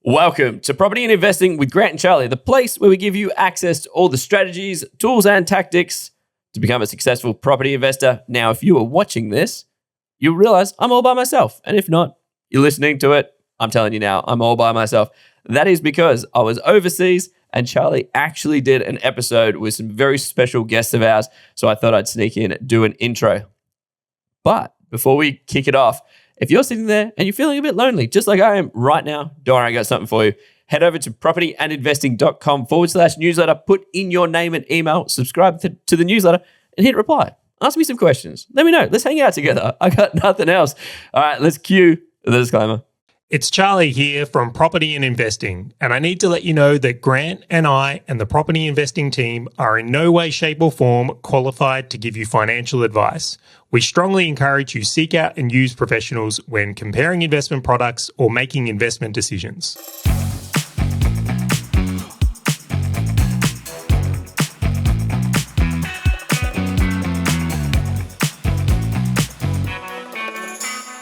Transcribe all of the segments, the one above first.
Welcome to Property and Investing with Grant and Charlie, the place where we give you access to all the strategies, tools, and tactics to become a successful property investor. Now, if you are watching this, you'll realize I'm all by myself. And if not, you're listening to it, I'm telling you now, I'm all by myself. That is because I was overseas and Charlie actually did an episode with some very special guests of ours. So I thought I'd sneak in and do an intro. But before we kick it off, if you're sitting there and you're feeling a bit lonely, just like I am right now, don't worry, I got something for you. Head over to propertyandinvesting.com/newsletter, put in your name and email, subscribe to the newsletter, and hit reply. Ask me some questions. Let me know. Let's hang out together. I got nothing else. All right, let's cue the disclaimer. It's Charlie here from Property and Investing, and I need to let you know that Grant and I and the Property Investing team are in no way, shape or form qualified to give you financial advice. We strongly encourage you seek out and use professionals when comparing investment products or making investment decisions.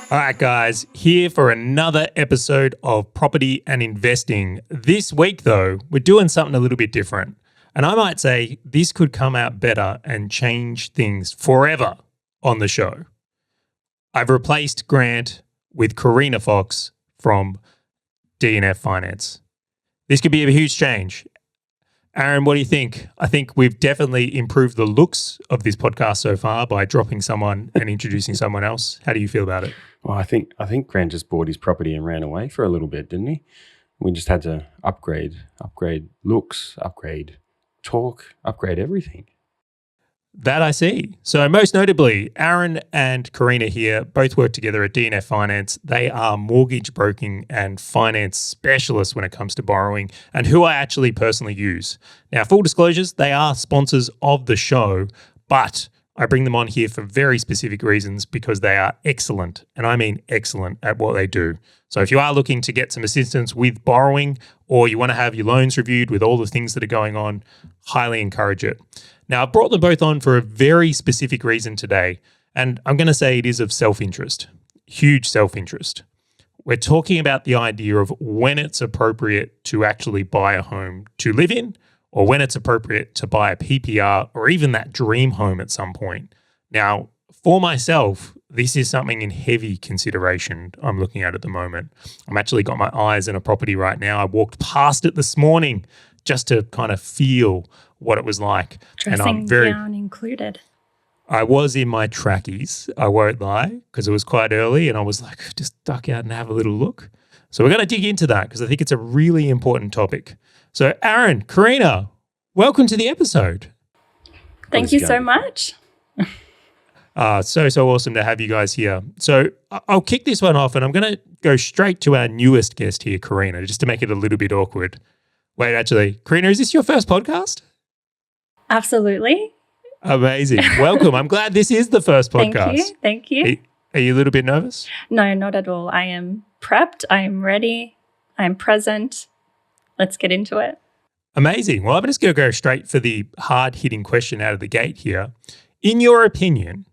All right, guys, here for another episode of Property and Investing. This week, though, we're doing something a little bit different. And I might say this could come out better and change things forever on the show. I've replaced Grant with Karina Fox from D&F Finance. This could be a huge change. Aaron, what do you think? I think we've definitely improved the looks of this podcast so far by dropping someone and introducing someone else. How do you feel about it? Well, I think Grant just bought his property and ran away for a little bit, didn't he? We just had to upgrade looks, upgrade talk, upgrade everything. That I see. So most notably, Aaron and Karina here both work together at D&F Finance. They are mortgage broking and finance specialists when it comes to borrowing, and who I actually personally use. Now, full disclosures, they are sponsors of the show, but I bring them on here for very specific reasons because they are excellent, and I mean excellent at what they do. So if you are looking to get some assistance with borrowing or you want to have your loans reviewed with all the things that are going on, highly encourage it. Now, I've brought them both on for a very specific reason today, and I'm going to say it is of self-interest, huge self-interest. We're talking about the idea of when it's appropriate to actually buy a home to live in, or when it's appropriate to buy a PPR or even that dream home at some point. Now, for myself, this is something in heavy consideration I'm looking at the moment. I'm actually got my eyes on a property right now. I walked past it this morning just to kind of feel what it was like. Dressing down included. I was in my trackies, I won't lie, because it was quite early and I was like, just duck out and have a little look. So we're going to dig into that because I think it's a really important topic. So Aaron, Karina, welcome to the episode. Thank you so much. So awesome to have you guys here. So I'll kick this one off and I'm going to go straight to our newest guest here, Karina, just to make it a little bit awkward. Wait, actually, Karina, is this your first podcast? Absolutely. Amazing. Welcome. I'm glad this is the first podcast. Thank you. Are you a little bit nervous? No, not at all. I am prepped. I am ready. I'm present. Let's get into it. Amazing. Well, I'm just going to go straight for the hard-hitting question out of the gate here. In your opinion,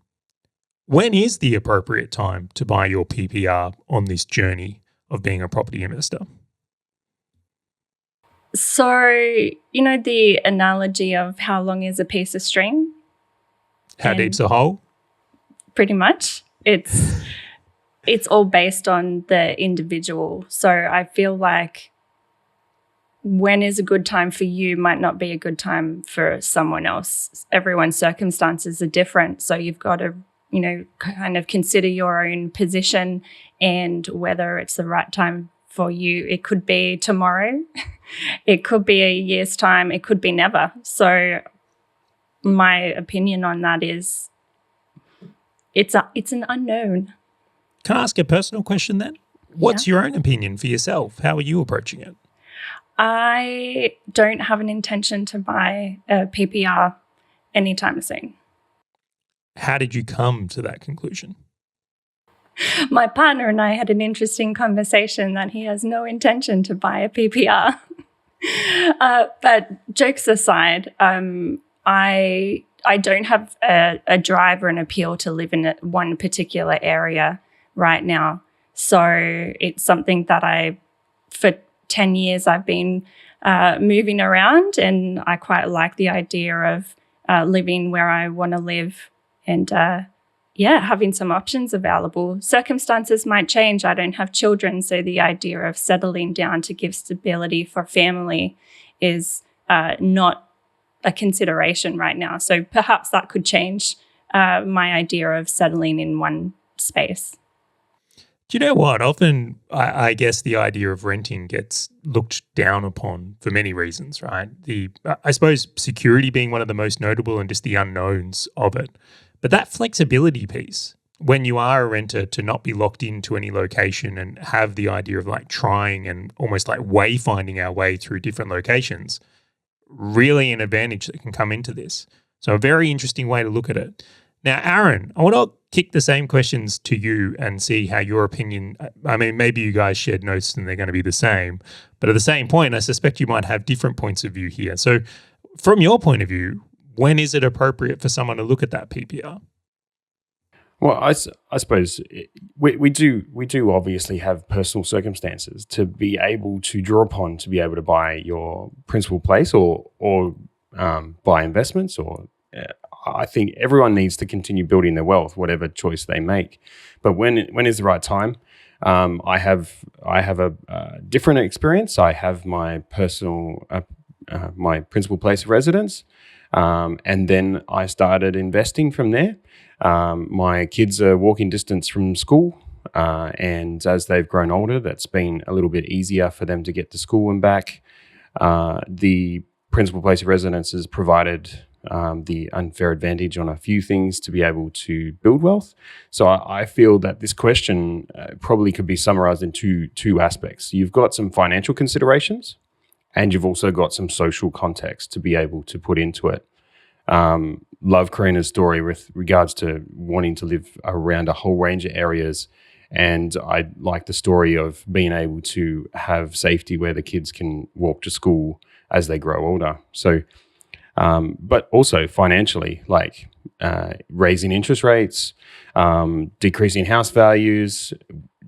when is the appropriate time to buy your PPR on this journey of being a property investor? So, you know the analogy of how long is a piece of string? How deep's a hole? Pretty much. It's all based on the individual. So I feel like when is a good time for you might not be a good time for someone else. Everyone's circumstances are different. So you've got to, kind of consider your own position and whether it's the right time for you. It could be tomorrow. It could be a year's time. It could be never. So my opinion on that is it's an unknown. Can I ask a personal question then? What's your own opinion for yourself? How are you approaching it? I don't have an intention to buy a PPR anytime soon. How did you come to that conclusion? My partner and I had an interesting conversation that he has no intention to buy a PPR. But jokes aside, I don't have a drive or an appeal to live in one particular area right now. So it's something that 10 years I've been moving around, and I quite like the idea of living where I want to live and, having some options available. Circumstances might change. I don't have children, so the idea of settling down to give stability for family is not a consideration right now. So perhaps that could change my idea of settling in one space. Do you know what? Often, I guess the idea of renting gets looked down upon for many reasons, right? I suppose security being one of the most notable and just the unknowns of it. But that flexibility piece, when you are a renter, to not be locked into any location and have the idea of like trying and almost like wayfinding our way through different locations, really an advantage that can come into this. So a very interesting way to look at it. Now, Aaron, I want to kick the same questions to you and see how your opinion, I mean, maybe you guys shared notes and they're going to be the same, but at the same point, I suspect you might have different points of view here. So from your point of view, when is it appropriate for someone to look at that PPR? Well, I suppose we do obviously have personal circumstances to be able to draw upon to be able to buy your principal place or buy investments or I think everyone needs to continue building their wealth, whatever choice they make. But when is the right time? I have a different experience. I have my personal, my principal place of residence, and then I started investing from there. My kids are walking distance from school, and as they've grown older, that's been a little bit easier for them to get to school and back. The principal place of residence has provided the unfair advantage on a few things to be able to build wealth. So I feel that this question probably could be summarized in two aspects. You've got some financial considerations, and you've also got some social context to be able to put into it. Love Karina's story with regards to wanting to live around a whole range of areas. And I like the story of being able to have safety where the kids can walk to school as they grow older. So, but also financially, like raising interest rates, decreasing house values,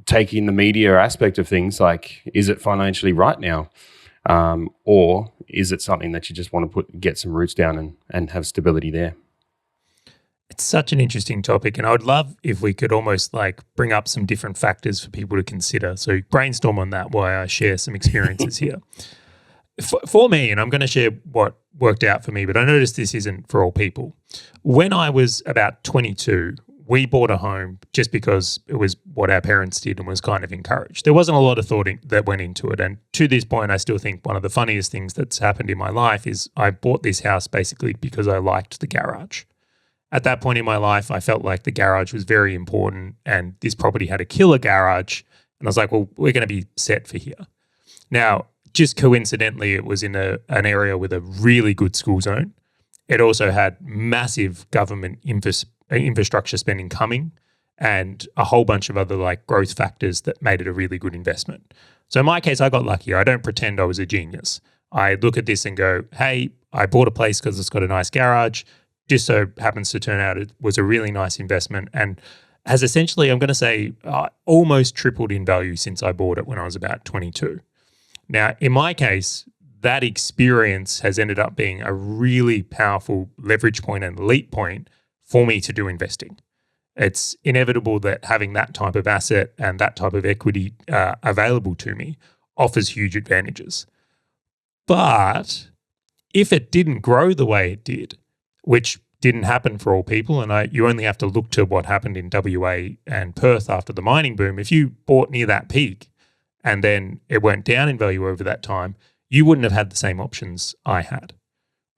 taking the media aspect of things, like, is it financially right now? Or is it something that you just want to get some roots down and have stability there? It's such an interesting topic, and I would love if we could almost like bring up some different factors for people to consider. So brainstorm on that while I share some experiences here. For me, and I'm going to share what worked out for me, but I noticed this isn't for all people. When I was about 22, we bought a home just because it was what our parents did and was kind of encouraged. There wasn't a lot of thought that went into it. And to this point, I still think one of the funniest things that's happened in my life is I bought this house basically because I liked the garage. At that point in my life, I felt like the garage was very important and this property had a killer garage. And I was like, well, we're going to be set for here. Now, just coincidentally, it was in an area with a really good school zone. It also had massive government infrastructure spending coming and a whole bunch of other like growth factors that made it a really good investment. So in my case, I got lucky. I don't pretend I was a genius. I look at this and go, hey, I bought a place because it's got a nice garage. Just so happens to turn out it was a really nice investment and has essentially, I'm going to say, almost tripled in value since I bought it when I was about 22. Now, in my case, that experience has ended up being a really powerful leverage point and leap point for me to do investing. It's inevitable that having that type of asset and that type of equity available to me offers huge advantages. But if it didn't grow the way it did, which didn't happen for all people, and you only have to look to what happened in WA and Perth after the mining boom. If you bought near that peak and then it went down in value over that time, you wouldn't have had the same options I had.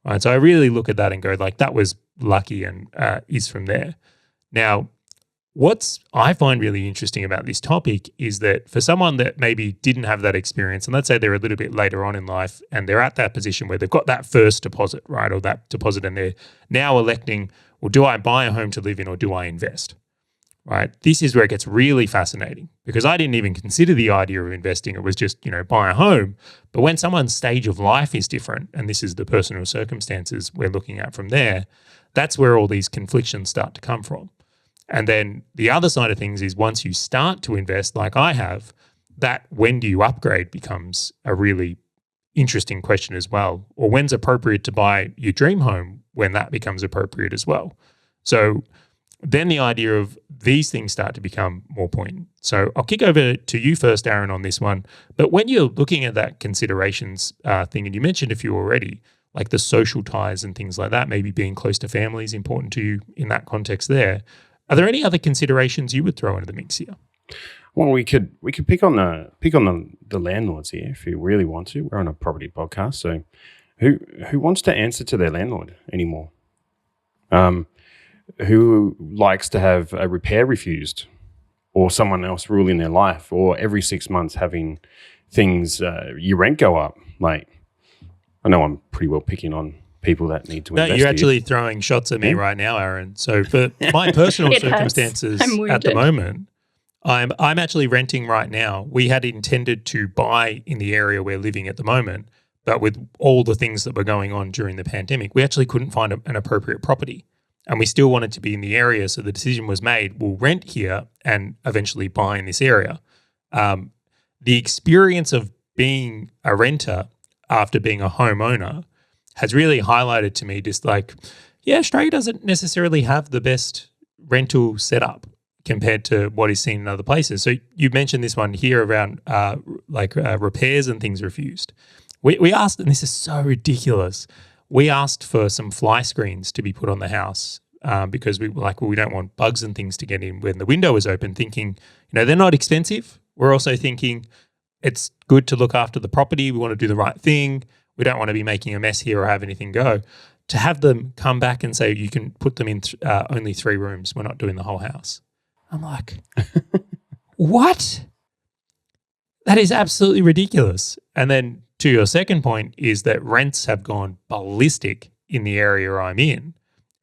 Right? So I really look at that and go like, that was lucky and is from there. Now, what I find really interesting about this topic is that for someone that maybe didn't have that experience, and let's say they're a little bit later on in life and they're at that position where they've got that first deposit, right, or that deposit, and they're now electing, well, do I buy a home to live in or do I invest? Right? This is where it gets really fascinating because I didn't even consider the idea of investing. It was just, buy a home. But when someone's stage of life is different, and this is the personal circumstances we're looking at from there, that's where all these conflictions start to come from. And then the other side of things is once you start to invest like I have, that when do you upgrade becomes a really interesting question as well. Or when's appropriate to buy your dream home, when that becomes appropriate as well. So then the idea of these things start to become more poignant. So I'll kick over to you first, Aaron, on this one. But when you're looking at that considerations thing, and you mentioned a few already, like the social ties and things like that, maybe being close to family is important to you in that context there. Are there any other considerations you would throw into the mix here? Well, we could pick on the landlords here if you really want to. We're on a property podcast, so who wants to answer to their landlord anymore? Who likes to have a repair refused, or someone else ruling their life, or every 6 months having things your rent go up? Like, I know I'm pretty well picking on people that need to invest. No, you're actually throwing shots at me right now, Aaron. So for my personal circumstances at the moment, I'm actually renting right now. We had intended to buy in the area we're living at the moment, but with all the things that were going on during the pandemic, we actually couldn't find an appropriate property. And we still wanted to be in the area, so the decision was made, we'll rent here and eventually buy in this area. The experience of being a renter after being a homeowner has really highlighted to me just like, yeah, Australia doesn't necessarily have the best rental setup compared to what is seen in other places. So you mentioned this one here around repairs and things refused. We asked, and this is so ridiculous, we asked for some fly screens to be put on the house because we were like, well, we don't want bugs and things to get in when the window is open, thinking, they're not expensive. We're also thinking it's good to look after the property. We want to do the right thing. We don't want to be making a mess here or have anything go. To have them come back and say, you can put them in only 3 rooms. We're not doing the whole house. I'm like, what? That is absolutely ridiculous. And then to your second point is that rents have gone ballistic in the area I'm in.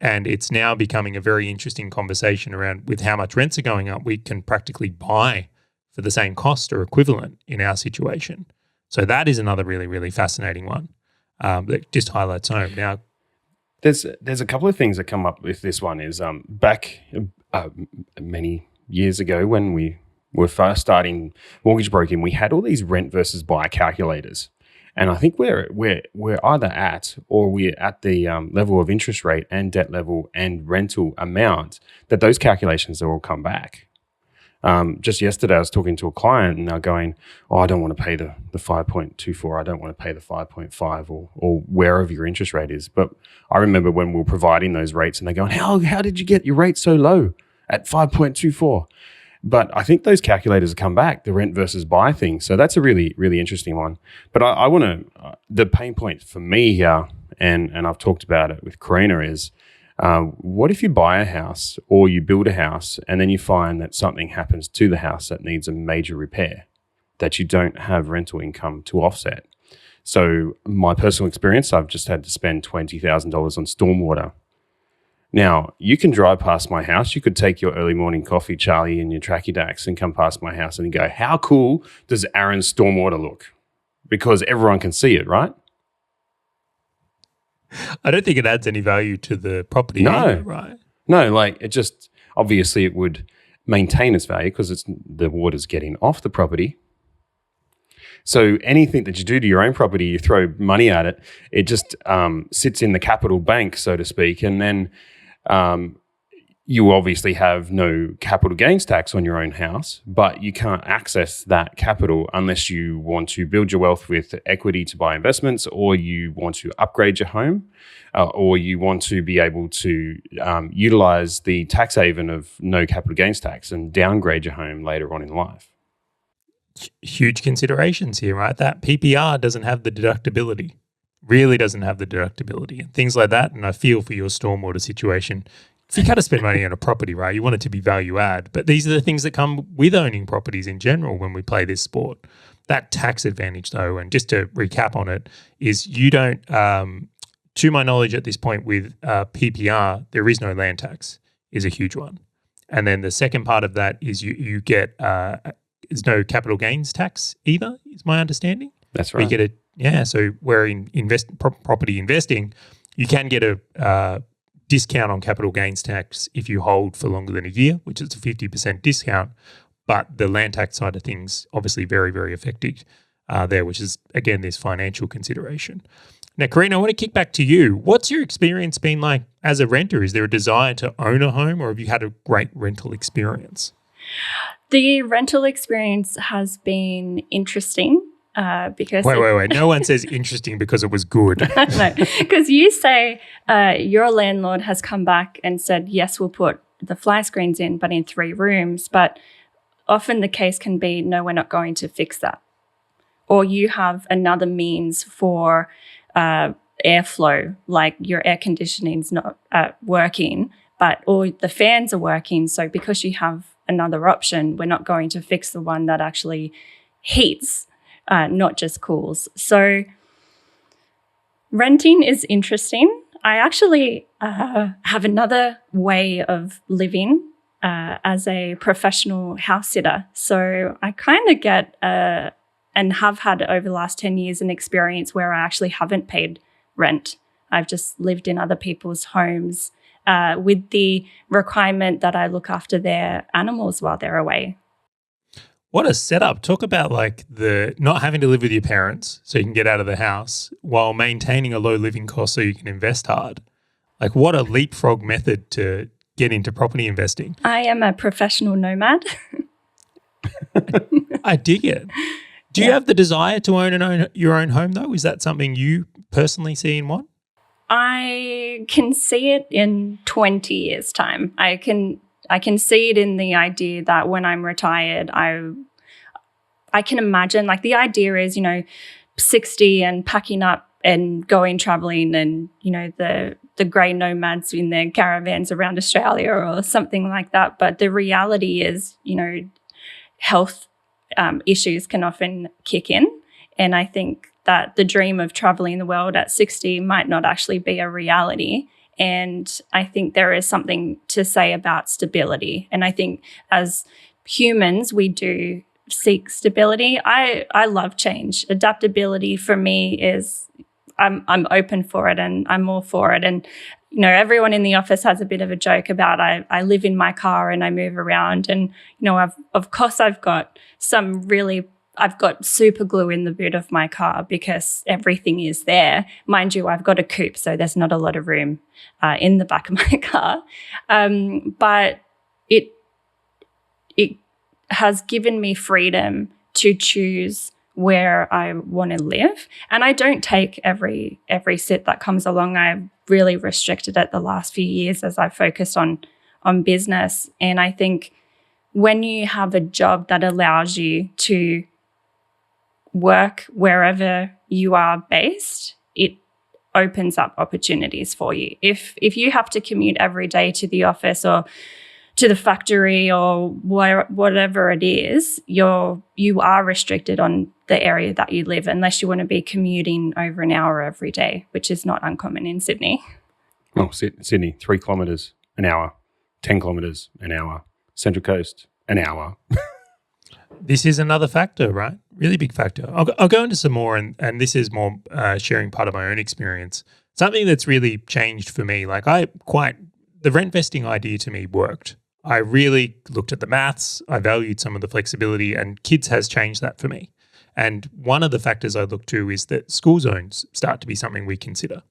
And it's now becoming a very interesting conversation around with how much rents are going up. We can practically buy for the same cost or equivalent in our situation. So that is another really, really fascinating one that just highlights home. Now, there's a couple of things that come up with this one is back many years ago when we were first starting mortgage broking, we had all these rent versus buy calculators. And I think we're either at or we're at the level of interest rate and debt level and rental amount that those calculations have all come back. Just yesterday, I was talking to a client and they're going, I don't want to pay the 5.24. I don't want to pay the 5.5 or wherever your interest rate is. But I remember when we were providing those rates and they're going, how did you get your rate so low at 5.24? But I think those calculators have come back, the rent versus buy thing. So that's a really, really interesting one. But I want to, the pain point for me here, and I've talked about it with Karina, is what if you buy a house or you build a house and then you find that something happens to the house that needs a major repair that you don't have rental income to offset? So my personal experience, I've just had to spend $20,000 on stormwater. Now, you can drive past my house. You could take your early morning coffee, Charlie, and your tracky dacks and come past my house and go, how cool does Aaron's stormwater look? Because everyone can see it, right? I don't think it adds any value to the property either, right? No, like it just, obviously it would maintain its value because the water's getting off the property. So anything that you do to your own property, you throw money at it, it just sits in the capital bank, so to speak, and then you obviously have no capital gains tax on your own house, but you can't access that capital unless you want to build your wealth with equity to buy investments, or you want to upgrade your home, or you want to be able to utilize the tax haven of no capital gains tax and downgrade your home later on in life. Huge considerations here, right? That PPR doesn't have the deductibility, really doesn't have the deductibility and things like that. And I feel for your stormwater situation. If you got to spend money on a property, right, you want it to be value add. But these are the things that come with owning properties in general when we play this sport. That tax advantage, though, and just to recap on it, is you don't, to my knowledge at this point with PPR, there is no land tax, is a huge one. And then the second part of that is you get, there's no capital gains tax either, is my understanding. That's right. You get so where in property investing, you can get a discount on capital gains tax if you hold for longer than a year, which is a 50% discount. but the land tax side of things obviously very, very effective there, which is, again, this financial consideration. Now, Karina, I want to kick back to you. What's your experience been like as a renter? Is there a desire to own a home, or have you had a great rental experience? The rental experience has been interesting because... Wait. No one says interesting because it was good. No, because you say your landlord has come back and said, yes, we'll put the fly screens in, but in 3 rooms. But often the case can be, no, we're not going to fix that. Or you have another means for airflow, like your air conditioning's not working, but all the fans are working. So because you have another option, we're not going to fix the one that actually heats, not just cools. So renting is interesting. I actually have another way of living as a professional house sitter. So I kind of get and have had over the last 10 years an experience where I actually haven't paid rent. I've just lived in other people's homes with the requirement that I look after their animals while they're away. What a setup. Talk about like the not having to live with your parents so you can get out of the house while maintaining a low living cost so you can invest hard. Like what a leapfrog method to get into property investing. I am a professional nomad. I dig it. Do you have the desire to own your own home though? Is that something you personally see and want? I can see it in 20 years' time. I can see it in the idea that when I'm retired, I can imagine, like the idea is, 60 and packing up and going traveling and, the grey nomads in their caravans around Australia or something like that. But the reality is, health issues can often kick in. And I think that the dream of traveling the world at 60 might not actually be a reality. And I think there is something to say about stability. And I think as humans, we do seek stability. I love change. Adaptability for me is I'm open for it and I'm all for it. And, everyone in the office has a bit of a joke about I live in my car and I move around. And, of course I've got super glue in the boot of my car because everything is there. Mind you, I've got a coupe, so there's not a lot of room in the back of my car. But it has given me freedom to choose where I want to live. And I don't take every sit that comes along. I've really restricted it the last few years as I've focused on business. And I think when you have a job that allows you to work wherever you are based, it opens up opportunities for you. If you have to commute every day to the office or to the factory or whatever it is, you are restricted on the area that you live unless you want to be commuting over an hour every day, which is not uncommon in Sydney. Oh, Sydney, 3 kilometres an hour, 10 kilometres an hour, Central Coast, an hour. This is another factor, right? Really big factor. I'll go into some more, and this is more sharing part of my own experience. Something that's really changed for me, the rent vesting idea to me worked. I really looked at the maths. I valued some of the flexibility, and kids has changed that for me. And one of the factors I look to is that school zones start to be something we consider.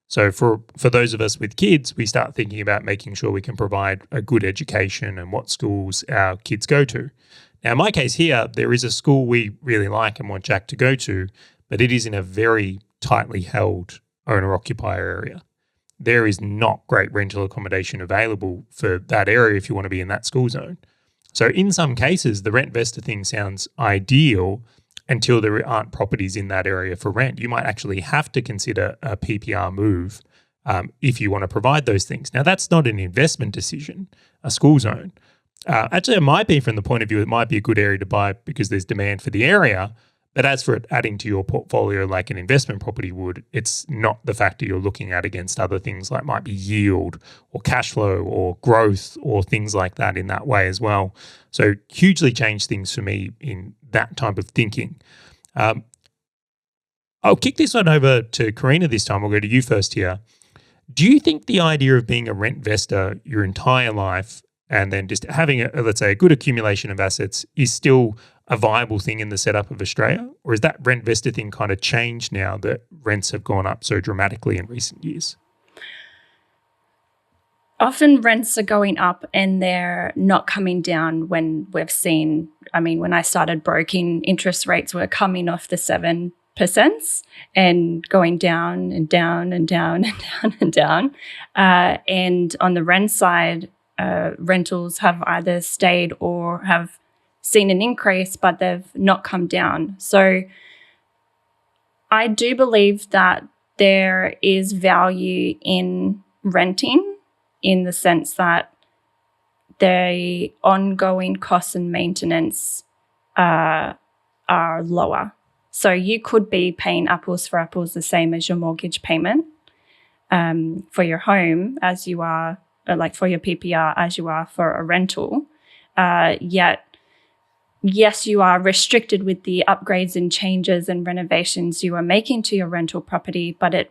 So for those of us with kids, we start thinking about making sure we can provide a good education and what schools our kids go to. Now, in my case here, there is a school we really like and want Jack to go to, but it is in a very tightly held owner-occupier area. There is not great rental accommodation available for that area if you want to be in that school zone. So in some cases, the rentvestor thing sounds ideal until there aren't properties in that area for rent. You might actually have to consider a PPR move if you want to provide those things. Now, that's not an investment decision, a school zone. Actually, it might be from the point of view, it might be a good area to buy because there's demand for the area. But as for it adding to your portfolio like an investment property would, it's not the factor you're looking at against other things like might be yield or cash flow or growth or things like that in that way as well. So hugely changed things for me in that type of thinking. I'll kick this one over to Karina this time. I'll go to you first here. Do you think the idea of being a rentvestor your entire life and then just having let's say a good accumulation of assets is still a viable thing in the setup of Australia? Or is that rentvestor thing kind of changed now that rents have gone up so dramatically in recent years? Often rents are going up and they're not coming down when we've seen, when I started broking, interest rates were coming off the 7% and going down and down and down and down and down. And on the rent side, rentals have either stayed or have seen an increase, but they've not come down. So I do believe that there is value in renting, in the sense that the ongoing costs and maintenance are lower. So you could be paying apples for apples the same as your mortgage payment for your home as you are, like for your PPR as you are for a rental. Yet, yes, you are restricted with the upgrades and changes and renovations you are making to your rental property, but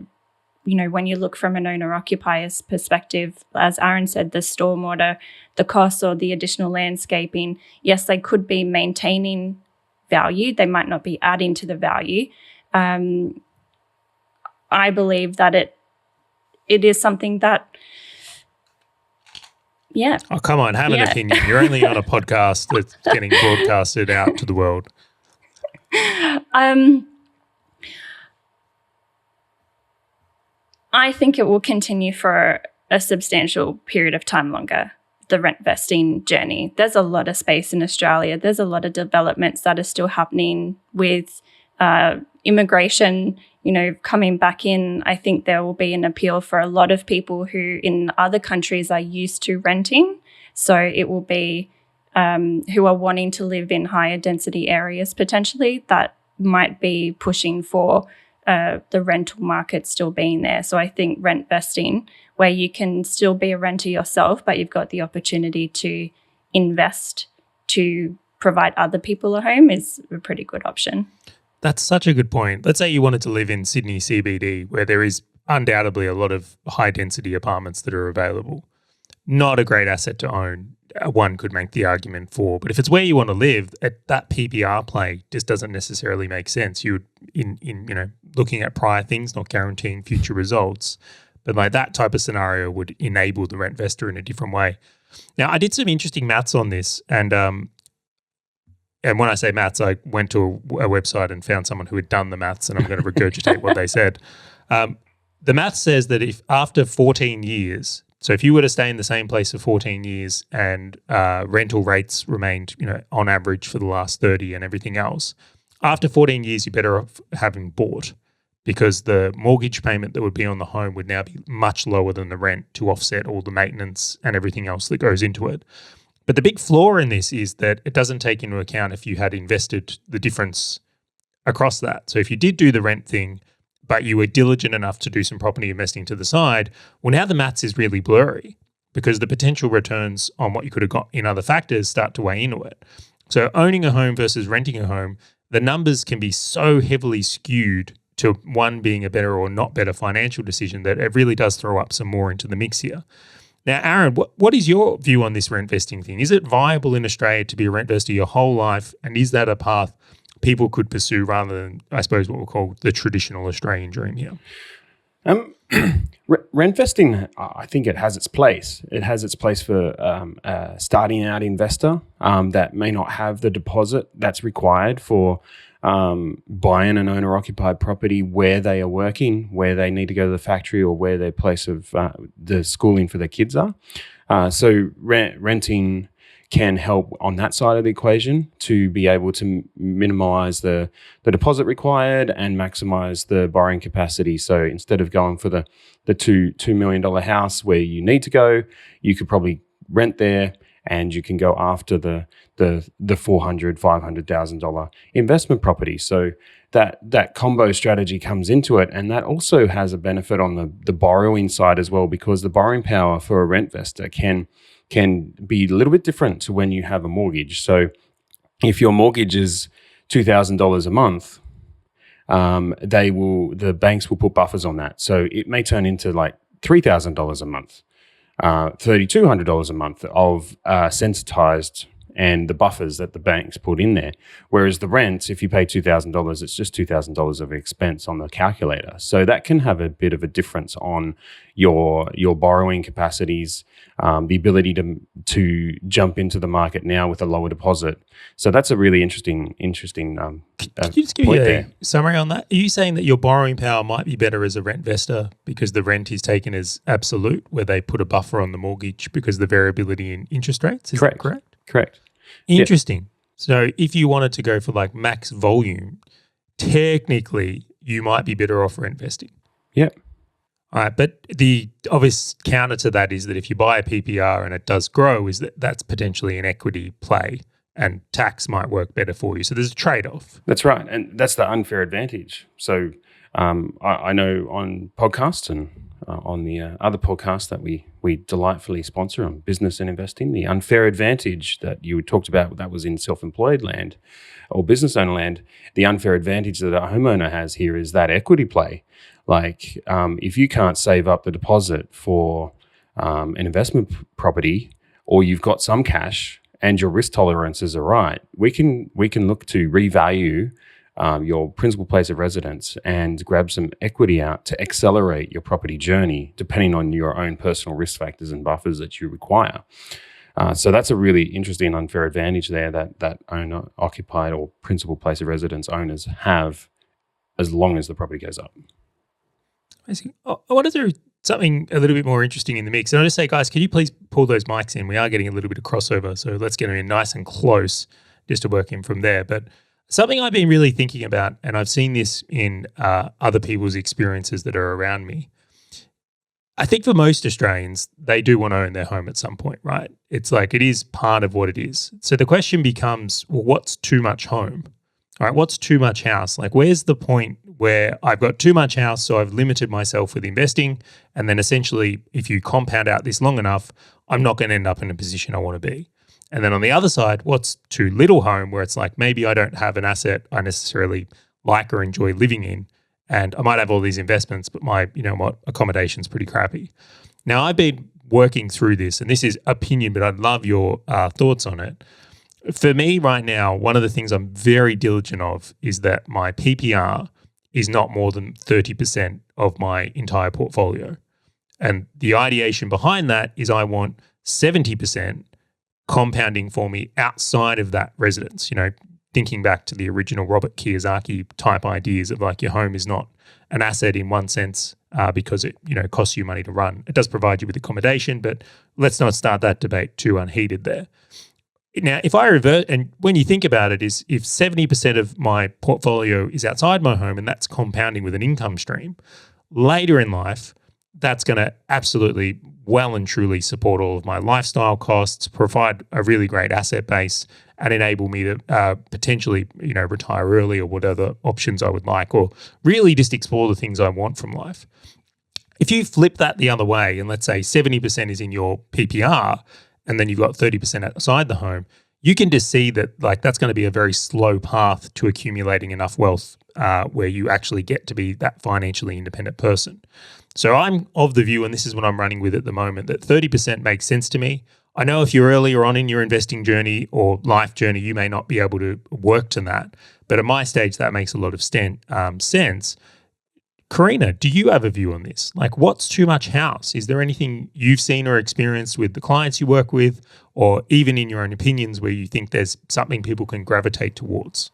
when you look from an owner-occupier's perspective, as Aaron said, the stormwater, the costs or the additional landscaping, yes, they could be maintaining value. They might not be adding to the value. I believe that it is something that, yeah. Oh, come on, have an opinion. You're only on a podcast that's getting broadcasted out to the world. I think it will continue for a substantial period of time longer, the rent vesting journey. There's a lot of space in Australia. There's a lot of developments that are still happening with immigration, coming back in. I think there will be an appeal for a lot of people who in other countries are used to renting. So it will be who are wanting to live in higher density areas potentially that might be pushing for the rental market still being there. So I think rent vesting, where you can still be a renter yourself, but you've got the opportunity to invest to provide other people a home, is a pretty good option. That's such a good point. Let's say you wanted to live in Sydney CBD, where there is undoubtedly a lot of high density apartments that are available. Not a great asset to own. One could make the argument for, but if it's where you want to live, that PPR play just doesn't necessarily make sense. You would, in looking at prior things, not guaranteeing future results, but like that type of scenario would enable the rentvestor in a different way. Now, I did some interesting maths on this, and when I say maths, I went to a website and found someone who had done the maths, and I'm going to regurgitate what they said. The maths says that if after 14 years, so if you were to stay in the same place for 14 years and rental rates remained, on average for the last 30 and everything else, after 14 years, you're better off having bought, because the mortgage payment that would be on the home would now be much lower than the rent to offset all the maintenance and everything else that goes into it. But the big flaw in this is that it doesn't take into account if you had invested the difference across that. So if you did do the rent thing, but you were diligent enough to do some property investing to the side, well, now the maths is really blurry because the potential returns on what you could have got in other factors start to weigh into it. So owning a home versus renting a home, the numbers can be so heavily skewed to one being a better or not better financial decision that it really does throw up some more into the mix here. Now, Aaron, what is your view on this rent vesting thing? Is it viable in Australia to be a rentvestor your whole life? And is that a path people could pursue rather than, I suppose, what we'll call the traditional Australian dream here? Rent vesting, I think it has its place. It has its place for a starting out investor that may not have the deposit that's required for buying an owner-occupied property where they are working, where they need to go to the factory, or where their place of the schooling for their kids are. So renting can help on that side of the equation to be able to minimize the deposit required and maximize the borrowing capacity. So instead of going for the $2 million house where you need to go, you could probably rent there and you can go after the $400,000, $500,000 investment property. So that combo strategy comes into it, and that also has a benefit on the borrowing side as well, because the borrowing power for a rentvestor can be a little bit different to when you have a mortgage. So if your mortgage is $2,000 a month, the banks will put buffers on that. So it may turn into like $3,000 a month. $3,200 a month of sensitized and the buffers that the banks put in there. Whereas the rent, if you pay $2,000, it's just $2,000 of expense on the calculator. So that can have a bit of a difference on your borrowing capacities, the ability to jump into the market now with a lower deposit. So that's a really interesting Could you just give me a summary on that? Are you saying that your borrowing power might be better as a rentvestor because the rent is taken as absolute, where they put a buffer on the mortgage because of the variability in interest rates? Is that correct? Correct. Interesting. So if you wanted to go for like max volume, technically you might be better off rentvesting. Yep. All right, but the obvious counter to that is that if you buy a PPR and it does grow, is that that's potentially an equity play and tax might work better for you. So there's a trade-off. That's right. And that's the unfair advantage. So I know on podcasts and on the other podcasts that we delightfully sponsor on business and investing, the unfair advantage that you talked about, that was in self-employed land or business owner land. The unfair advantage that a homeowner has here is that equity play. Like if you can't save up the deposit for an investment property, or you've got some cash and your risk tolerances are right, we can look to revalue your principal place of residence and grab some equity out to accelerate your property journey, depending on your own personal risk factors and buffers that you require. So that's a really interesting unfair advantage there that owner occupied or principal place of residence owners have, as long as the property goes up. I see. I want to do something a little bit more interesting in the mix. And I'll just say, guys, can you please pull those mics in? We are getting a little bit of crossover, so let's get them in nice and close just to work in from there. But something I've been really thinking about, and I've seen this in other people's experiences that are around me, I think for most Australians, they do want to own their home at some point, right? It's like it is part of what it is. So the question becomes, well, what's too much home? All right, what's too much house? Like, where's the point where I've got too much house, so I've limited myself with investing, and then essentially, if you compound out this long enough, I'm not going to end up in a position I want to be. And then on the other side, what's too little home, where it's like maybe I don't have an asset I necessarily like or enjoy living in, and I might have all these investments, but my, accommodation's pretty crappy. Now, I've been working through this, and this is opinion, but I'd love your thoughts on it. For me right now, one of the things I'm very diligent of is that my PPR is not more than 30% of my entire portfolio. And the ideation behind that is I want 70% compounding for me outside of that residence. Thinking back to the original Robert Kiyosaki type ideas of like your home is not an asset in one sense because it costs you money to run. It does provide you with accommodation, but let's not start that debate too unheated there. Now, if I revert, and when you think about it, is if 70% of my portfolio is outside my home and that's compounding with an income stream, later in life, that's going to absolutely well and truly support all of my lifestyle costs, provide a really great asset base, and enable me to potentially, retire early or whatever options I would like, or really just explore the things I want from life. If you flip that the other way, and let's say 70% is in your PPR, and then you've got 30% outside the home, you can just see that that's going to be a very slow path to accumulating enough wealth where you actually get to be that financially independent person. So I'm of the view, and this is what I'm running with at the moment, that 30% makes sense to me. I know if you're earlier on in your investing journey or life journey, you may not be able to work to that. But at my stage, that makes a lot of sense. Karina, do you have a view on this? Like, what's too much house? Is there anything you've seen or experienced with the clients you work with, or even in your own opinions where you think there's something people can gravitate towards?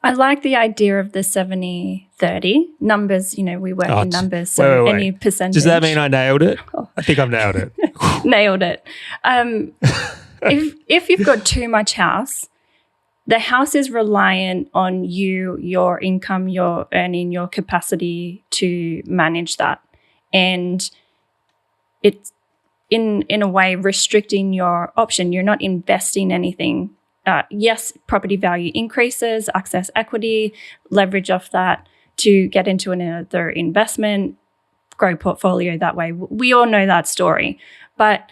I like the idea of the 70-30 numbers. We work in numbers, so wait. any percentage. Does that mean I nailed it? I think I've nailed it. Nailed it. If you've got too much house, the house is reliant on you, your income, your earning, your capacity to manage that. And it's in a way restricting your option. You're not investing anything. Yes, property value increases, access equity, leverage off that to get into another investment, grow portfolio that way. We all know that story. But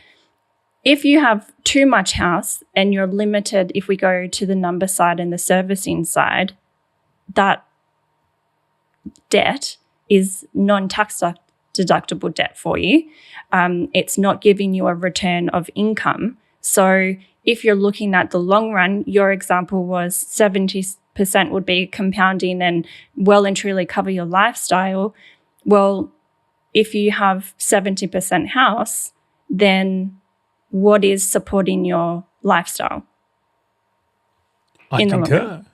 if you have too much house and you're limited, if we go to the number side and the servicing side, that debt is non-tax deductible debt for you. It's not giving you a return of income. So if you're looking at the long run, your example was 70% would be compounding and well and truly cover your lifestyle. Well, if you have 70% house, then what is supporting your lifestyle? I concur.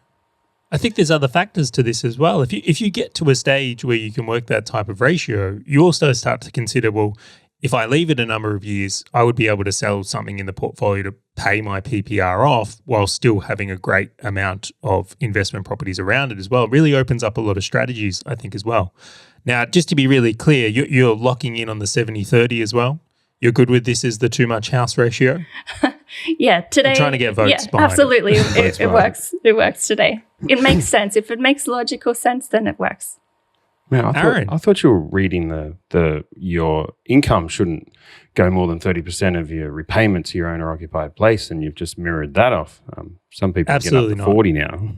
I think there's other factors to this as well. If you get to a stage where you can work that type of ratio, you also start to consider, well, if I leave it a number of years, I would be able to sell something in the portfolio to pay my PPR off while still having a great amount of investment properties around it as well. It really opens up a lot of strategies, I think, as well. Now, just to be really clear, you're locking in on the 70-30 as well? You're good with this as the too much house ratio? Yeah, today. I'm trying to get votes behind absolutely. it. It works. It works today. It makes sense. If it makes logical sense, then it works. Man, Aaron. I thought you were reading your income shouldn't go more than 30% of your repayment to your owner occupied place, and you've just mirrored that off. Some people Absolutely get up to 40 now.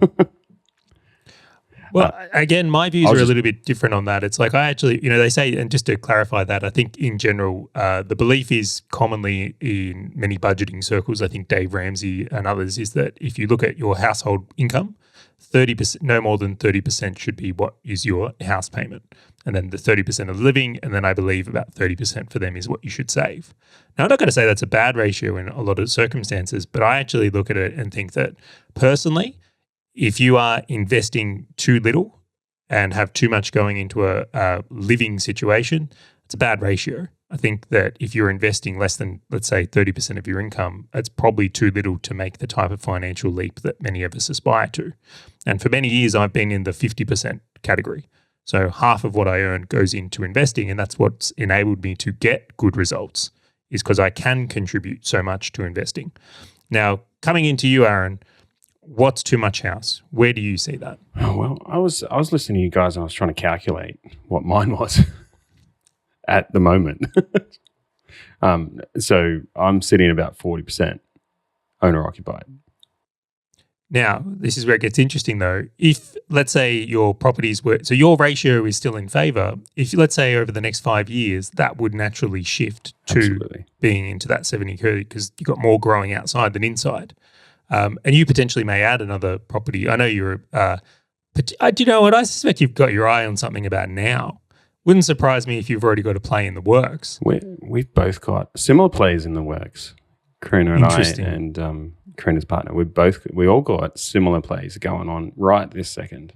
Well, again, my views are a little bit different on that. It's like I actually, they say, and just to clarify that, I think in general, the belief is commonly in many budgeting circles, I think Dave Ramsey and others, is that if you look at your household income, 30%, no more than 30% should be what is your house payment. And then the 30% of living, and then I believe about 30% for them is what you should save. Now, I'm not going to say that's a bad ratio in a lot of circumstances, but I actually look at it and think that personally, if you are investing too little and have too much going into a living situation, it's a bad ratio. I think that if you're investing less than, let's say, 30% of your income, it's probably too little to make the type of financial leap that many of us aspire to. And for many years, I've been in the 50% category. So half of what I earn goes into investing, and that's what's enabled me to get good results, is because I can contribute so much to investing. Now, coming into you, Aaron, what's too much house? Where do you see that? Oh, well, I was listening to you guys and I was trying to calculate what mine was at the moment. So I'm sitting at about 40% owner occupied. Now, this is where it gets interesting though. If, let's say, your properties were, so your ratio is still in favor. If, let's say, over the next 5 years, that would naturally shift to Absolutely. being into that 70-30 because you've got more growing outside than inside. And you potentially may add another property. I know you're, but do you know what? I suspect you've got your eye on something about now. Wouldn't surprise me if you've already got a play in the works. We've both got similar plays in the works. Karina and I and Karina's partner, we all got similar plays going on right this second.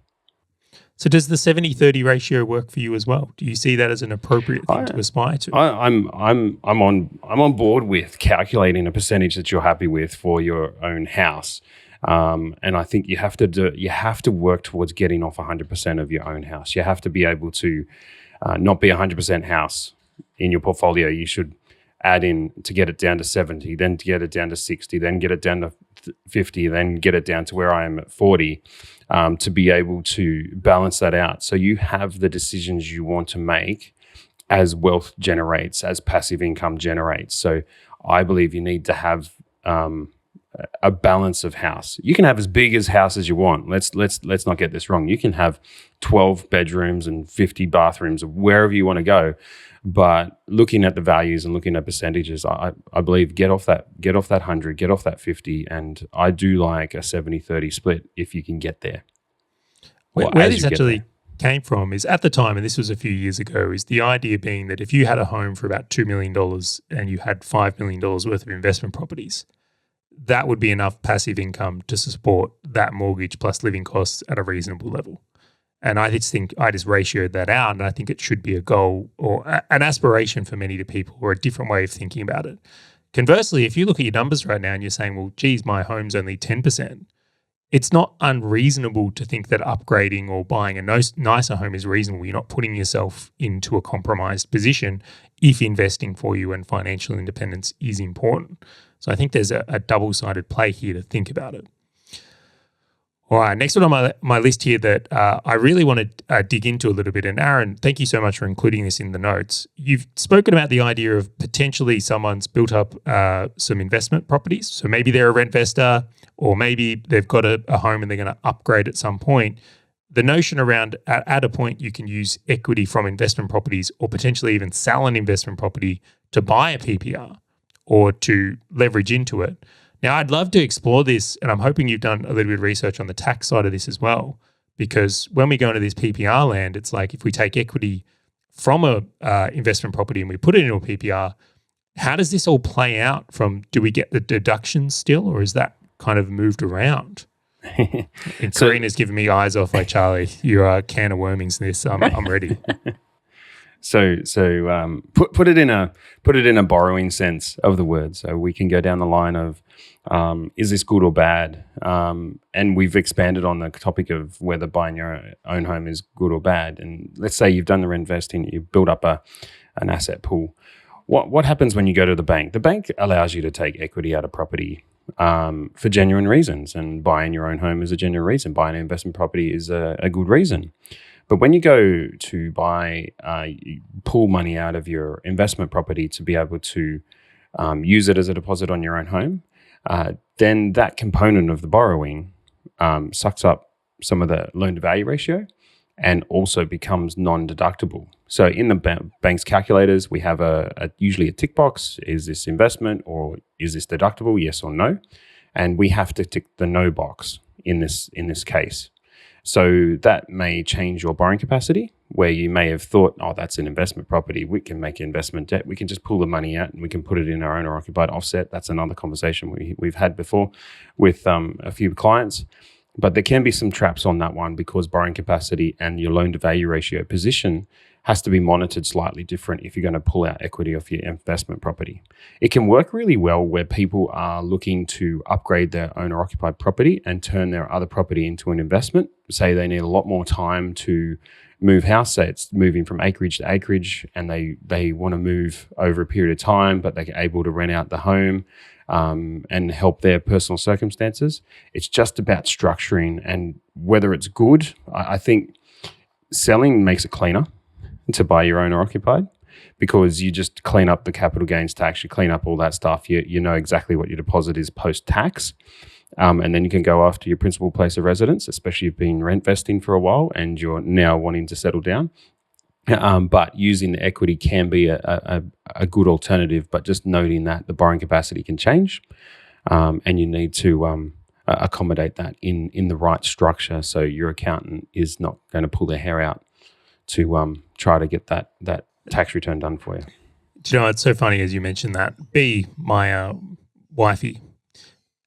So does the 70-30 ratio work for you as well? Do you see that as an appropriate thing to aspire to? I'm on board with calculating a percentage that you're happy with for your own house. And I think you have to work towards getting off 100% of your own house. You have to be able to not be 100% house in your portfolio. You should add in to get it down to 70, then to get it down to 60, then get it down to 50, then get it down to where I am at 40, to be able to balance that out. So you have the decisions you want to make as wealth generates, as passive income generates. So I believe you need to have a balance of house. You can have as big as house as you want. Let's not get this wrong. You can have 12 bedrooms and 50 bathrooms, wherever you want to go. But looking at the values and looking at percentages, I believe get off that 100, get off that 50, and I do like a 70-30 split if you can get there. Where this actually came from is at the time, and this was a few years ago, is the idea being that if you had a home for about $2 million and you had $5 million worth of investment properties, that would be enough passive income to support that mortgage plus living costs at a reasonable level. And I just think I just ratioed that out, and I think it should be a goal or an aspiration for many people or a different way of thinking about it. Conversely, if you look at your numbers right now and you're saying, well, geez, my home's only 10%, it's not unreasonable to think that upgrading or buying a nicer home is reasonable. You're not putting yourself into a compromised position if investing for you and financial independence is important. So I think there's a double-sided play here to think about it. All right, next one on my list here that I really want to dig into a little bit. And Aaron, thank you so much for including this in the notes. You've spoken about the idea of potentially someone's built up some investment properties. So maybe they're a rentvestor, or maybe they've got a home and they're going to upgrade at some point. the notion around at a point you can use equity from investment properties or potentially even sell an investment property to buy a PPR or to leverage into it. Now, I'd love to explore this, and I'm hoping you've done a little bit of research on the tax side of this as well, because when we go into this PPR land, it's like if we take equity from a investment property and we put it into a PPR, how does this all play out from, do we get the deductions still, or is that kind of moved around? And Karina's giving me eyes off like, Charlie, you're a can of wormings this. I'm ready. So put it in a borrowing sense of the word. So we can go down the line of is this good or bad? And we've expanded on the topic of whether buying your own home is good or bad. And let's say you've done the rentvesting, you've built up an asset pool. What happens when you go to the bank? The bank allows you to take equity out of property for genuine reasons, and buying your own home is a genuine reason. Buying an investment property is a good reason. But when you go to buy, you pull money out of your investment property to be able to use it as a deposit on your own home, then that component of the borrowing sucks up some of the loan-to-value ratio and also becomes non-deductible. So in the bank's calculators, we have usually a tick box. Is this investment or is this deductible? Yes or no? And we have to tick the no box in this case. So that may change your borrowing capacity, where you may have thought, oh, that's an investment property. We can make investment debt. We can just pull the money out and we can put it in our owner-occupied offset. That's another conversation we've had before with a few clients. But there can be some traps on that one, because borrowing capacity and your loan-to-value ratio position has to be monitored slightly different if you're going to pull out equity off your investment property. It can work really well where people are looking to upgrade their owner-occupied property and turn their other property into an investment. Say they need a lot more time to move house, say it's moving from acreage to acreage, and they want to move over a period of time, but they're able to rent out the home and help their personal circumstances. It's just about structuring and whether it's good. I think selling makes it cleaner to buy your owner occupied, because you just clean up the capital gains tax, you clean up all that stuff. You know exactly what your deposit is post-tax. And then you can go after your principal place of residence, especially if you've been rent vesting for a while and you're now wanting to settle down. But using the equity can be a good alternative, but just noting that the borrowing capacity can change, and you need to accommodate that in the right structure, so your accountant is not going to pull their hair out to try to get that tax return done for you. Do you know, it's so funny as you mentioned that. B, my wifey,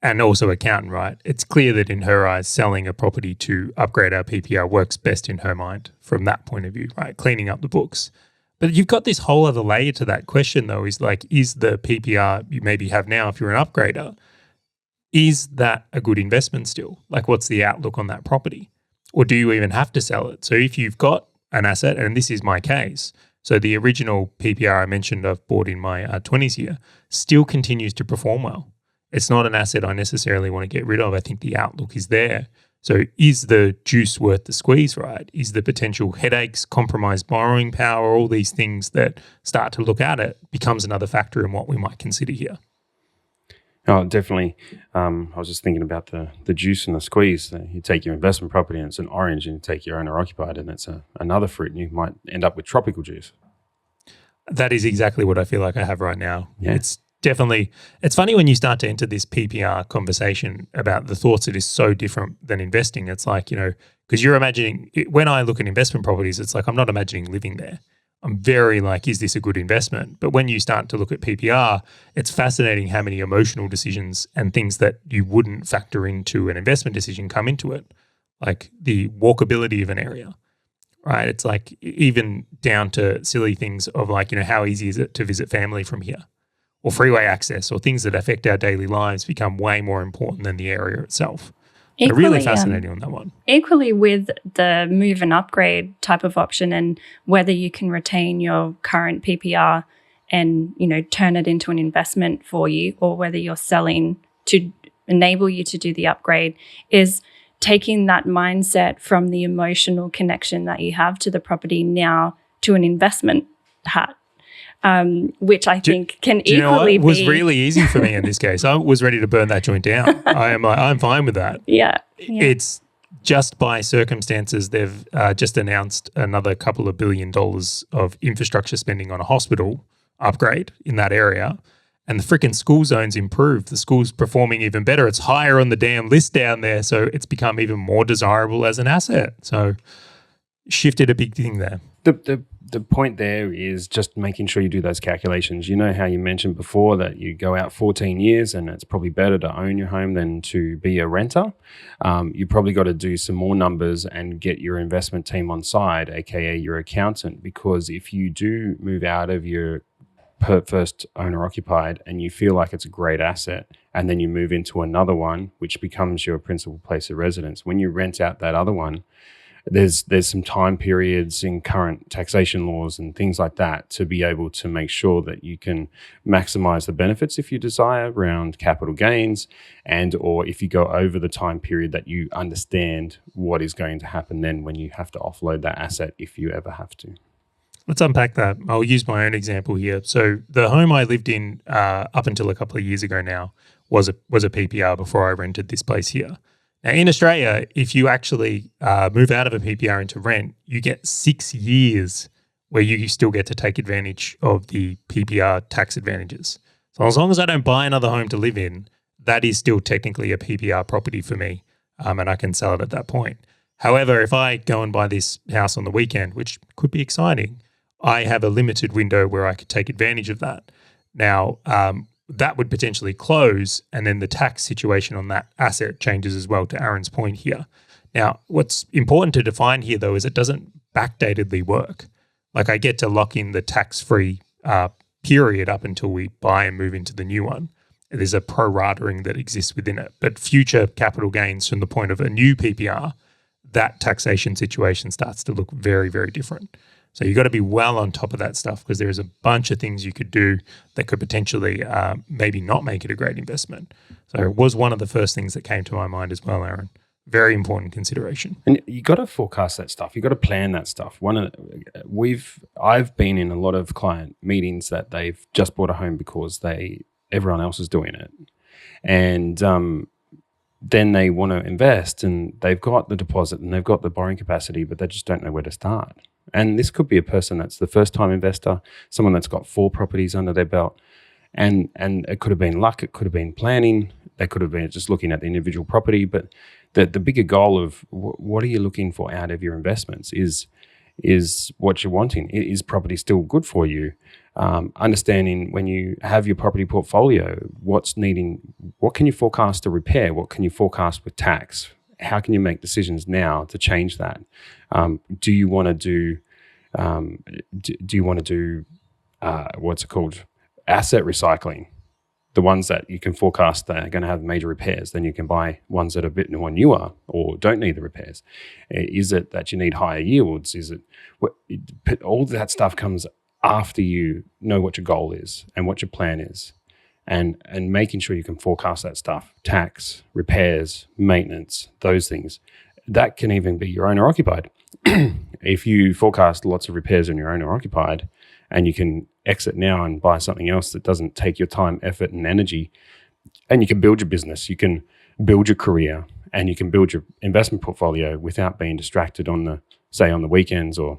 and also accountant, right? It's clear that in her eyes, selling a property to upgrade our PPR works best in her mind from that point of view, right? Cleaning up the books. But you've got this whole other layer to that question, though, is like, is the PPR you maybe have now, if you're an upgrader, is that a good investment still? Like, what's the outlook on that property? Or do you even have to sell it? So if you've got an asset, and this is my case, so the original PPR I mentioned I've bought in my 20s here still continues to perform well. It's not an asset I necessarily want to get rid of. I think the outlook is there. So is the juice worth the squeeze, right? Is the potential headaches, compromised borrowing power, all these things that start to look at it becomes another factor in what we might consider here? Oh, definitely. I was just thinking about the juice and the squeeze. You take your investment property and it's an orange, and you take your owner occupied and it's another fruit, and you might end up with tropical juice. That is exactly what I feel like I have right now. Yeah. It's definitely, it's funny when you start to enter this PPR conversation about the thoughts, it is so different than investing. It's like, because you're imagining, when I look at investment properties, it's like I'm not imagining living there. I'm very like, is this a good investment? But when you start to look at PPR, it's fascinating how many emotional decisions and things that you wouldn't factor into an investment decision come into it, like the walkability of an area, right? It's like even down to silly things of like, how easy is it to visit family from here? Or freeway access, or things that affect our daily lives become way more important than the area itself. So really fascinating on that one. Equally with the move and upgrade type of option, and whether you can retain your current PPR and, turn it into an investment for you, or whether you're selling to enable you to do the upgrade, is taking that mindset from the emotional connection that you have to the property now to an investment hat. Which I think can equally be. It was really easy for me in this case. I was ready to burn that joint down. I'm fine with that. Yeah. It's just by circumstances, they've just announced another couple of $1 billion of infrastructure spending on a hospital upgrade in that area. And the freaking school zone's improved. The school's performing even better. It's higher on the damn list down there. So it's become even more desirable as an asset. So shifted a big thing there. The point there is just making sure you do those calculations. You know how you mentioned before that you go out 14 years and it's probably better to own your home than to be a renter. You probably got to do some more numbers and get your investment team on side, aka your accountant, because if you do move out of your first owner occupied and you feel like it's a great asset and then you move into another one, which becomes your principal place of residence, when you rent out that other one, there's some time periods in current taxation laws and things like that to be able to make sure that you can maximize the benefits if you desire around capital gains, and or if you go over the time period that you understand what is going to happen then when you have to offload that asset if you ever have to. Let's unpack that. I'll use my own example here. So the home I lived in up until a couple of years ago now was a PPR before I rented this place here. Now, in Australia, if you actually move out of a PPR into rent, you get 6 years where you still get to take advantage of the PPR tax advantages. So as long as I don't buy another home to live in, that is still technically a PPR property for me, and I can sell it at that point. However, if I go and buy this house on the weekend, which could be exciting, I have a limited window where I could take advantage of that. Now, that would potentially close, and then the tax situation on that asset changes as well, to Aaron's point here. Now, what's important to define here, though, is it doesn't backdatedly work. Like, I get to lock in the tax-free period up until we buy and move into the new one. There's a pro-ratering that exists within it. But future capital gains from the point of a new PPR, that taxation situation starts to look very, very different. So you've got to be well on top of that stuff, because there is a bunch of things you could do that could potentially maybe not make it a great investment. So it was one of the first things that came to my mind as well, Aaron. Very important consideration. And you got to forecast that stuff. You got to plan that stuff. I've been in a lot of client meetings that they've just bought a home because everyone else is doing it, and then they want to invest, and they've got the deposit and they've got the borrowing capacity, but they just don't know where to start. And this could be a person that's the first-time investor, someone that's got 4 properties under their belt, and it could have been luck, it could have been planning, they could have been just looking at the individual property. But the bigger goal of what are you looking for out of your investments is what you're wanting. Is property still good for you? Understanding when you have your property portfolio, what can you forecast to repair? What can you forecast with tax? How can you make decisions now to change that? Do you want to do what's it called? Asset recycling. The ones that you can forecast that are going to have major repairs, then you can buy ones that are a bit more newer or don't need the repairs. Is it that you need higher yields? All that stuff comes after you know what your goal is and what your plan is. And making sure you can forecast that stuff, tax, repairs, maintenance, those things. That can even be your owner-occupied. If you forecast lots of repairs on your owner-occupied and you can exit now and buy something else that doesn't take your time, effort, and energy, and you can build your business, you can build your career, and you can build your investment portfolio without being distracted on the weekends or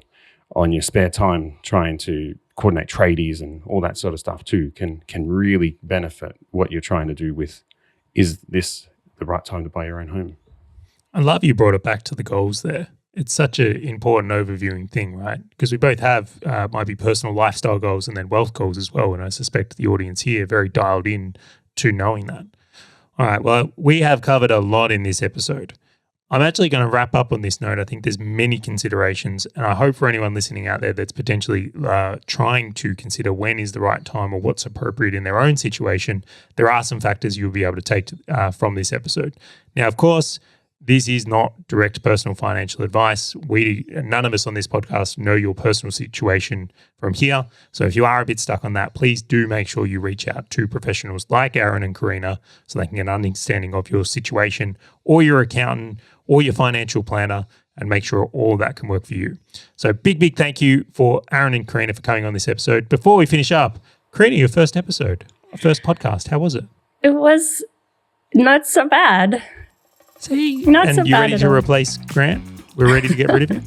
on your spare time trying to coordinate tradies and all that sort of stuff too, can really benefit what you're trying to do with, is this the right time to buy your own home? I love you brought it back to the goals there. It's such an important overviewing thing, right? Because we both have might be personal lifestyle goals and then wealth goals as well. And I suspect the audience here are very dialed in to knowing that. All right, well, we have covered a lot in this episode. I'm actually going to wrap up on this note. I think there's many considerations, and I hope for anyone listening out there that's potentially trying to consider when is the right time or what's appropriate in their own situation, there are some factors you'll be able to take from this episode. Now, of course, this is not direct personal financial advice. None of us on this podcast know your personal situation from here. So if you are a bit stuck on that, please do make sure you reach out to professionals like Aaron and Karina so they can get an understanding of your situation, or your accountant or your financial planner, and make sure all of that can work for you. So big thank you for Aaron and Karina for coming on this episode. Before we finish up, Karina, your first episode, first podcast, how was it? It was not so bad. See? Not and so you bad ready at to all. replace Grant? We're ready to get rid of him?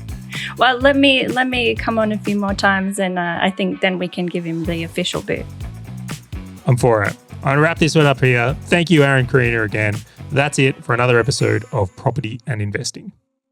Well, let me come on a few more times, and I think then we can give him the official boot. I'm for it. I'm going to wrap this one up here. Thank you, Aaron, Karina, again. That's it for another episode of Property and Investing.